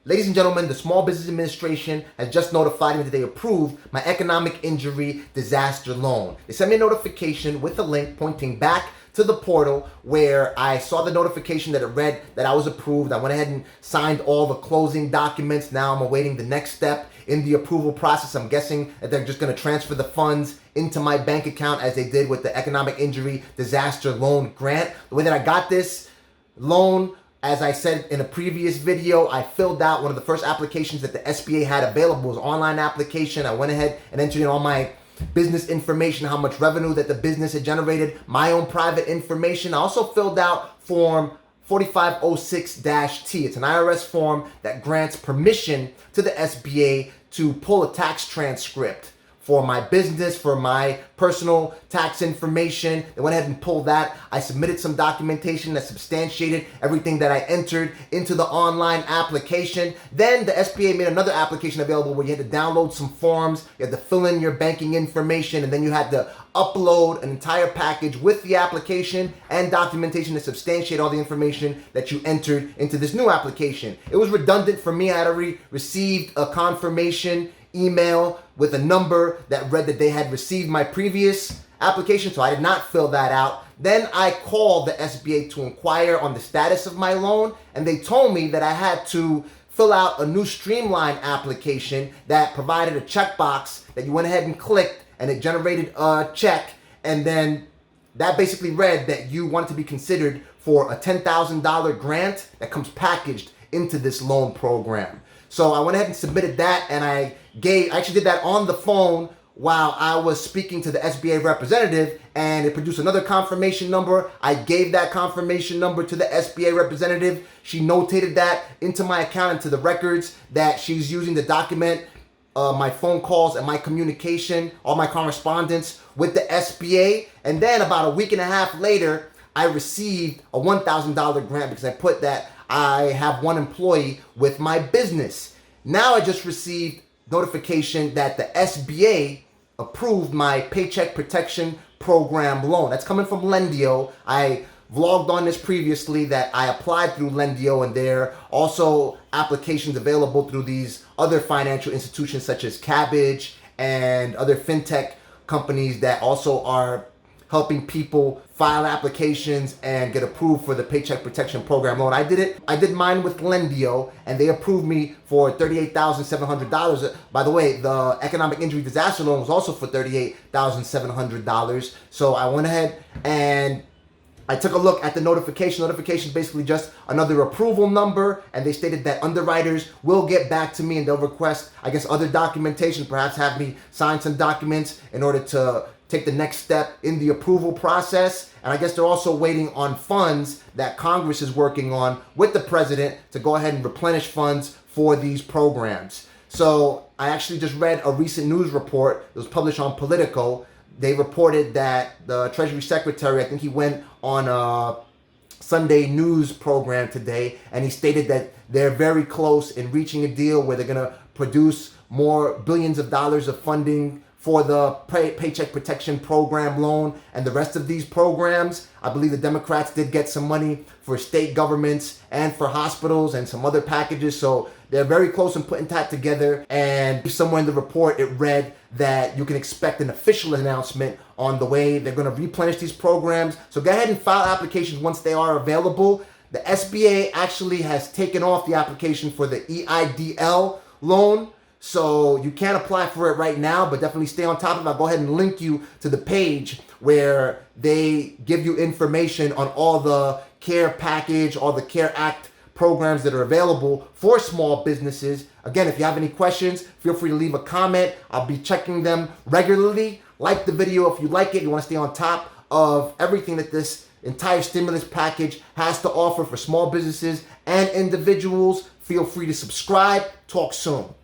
Ladies and gentlemen, the Small Business Administration has just notified me that they approved my economic injury disaster loan. They sent me a notification with a link pointing back to the portal where I saw the notification that it read that I was approved. I went ahead and signed all the closing documents. Now I'm awaiting the next step in the approval process. I'm guessing that they're just going to transfer the funds into my bank account as they did with the economic injury disaster loan grant. The way that I got this loan, as I said in a previous video, I filled out one of the first applications that the SBA had available. It was an online application. I went ahead and entered in all my business information, how much revenue that the business had generated, my own private information. I also filled out form 4506-T. It's an IRS form that grants permission to the SBA to pull a tax transcript for my business, for my personal tax information. They went ahead and pulled that. I submitted some documentation that substantiated everything that I entered into the online application. Then the SBA made another application available where you had to download some forms, you had to fill in your banking information, and then you had to upload an entire package with the application and documentation to substantiate all the information that you entered into this new application. It was redundant for me. I had already received a confirmation email with a number that read that they had received my previous application, so I did not fill that out. Then I called the SBA to inquire on the status of my loan, and they told me that I had to fill out a new streamline application that provided a checkbox that you went ahead and clicked, and it generated a check, and then that basically read that you wanted to be considered for a $10,000 grant that comes packaged into this loan program. So I went ahead and submitted that, and I actually did that on the phone while I was speaking to the SBA representative, and it produced another confirmation number. I gave that confirmation number to the SBA representative. She notated that into my account, into the records that she's using to document my phone calls and my communication, all my correspondence with the SBA. And then about a week and a half later, I received a $1,000 grant because I put that I have one employee with my business. Now I just received notification that the SBA approved my Paycheck Protection Program loan. That's coming from Lendio. I vlogged on this previously that I applied through Lendio, and there are also applications available through these other financial institutions such as Cabbage and other fintech companies that also are helping people file applications and get approved for the Paycheck Protection Program loan. I did mine with Lendio, and they approved me for $38,700. By the way, the economic injury disaster loan was also for $38,700. So I went ahead and I took a look at the notification. Notification is basically just another approval number, and they stated that underwriters will get back to me and they'll request, I guess, other documentation, perhaps have me sign some documents in order to take the next step in the approval process. And I guess they're also waiting on funds that Congress is working on with the president to go ahead and replenish funds for these programs. So I actually just read a recent news report that was published on Politico. They reported that the Treasury Secretary, I think he went on a Sunday news program today, and he stated that they're very close in reaching a deal where they're going to produce more billions of dollars of funding for the Paycheck Protection Program loan and the rest of these programs. I believe the Democrats did get some money for state governments and for hospitals and some other packages. So they're very close in putting that together. And somewhere in the report, it read that you can expect an official announcement on the way they're going to replenish these programs. So go ahead and file applications once they are available. The SBA actually has taken off the application for the EIDL loan. So you can't apply for it right now, but definitely stay on top of it. I'll go ahead and link you to the page where they give you information on all the CARE package, all the CARE Act programs that are available for small businesses. Again, if you have any questions, feel free to leave a comment. I'll be checking them regularly. Like the video if you like it. You want to stay on top of everything that this entire stimulus package has to offer for small businesses and individuals. Feel free to subscribe. Talk soon.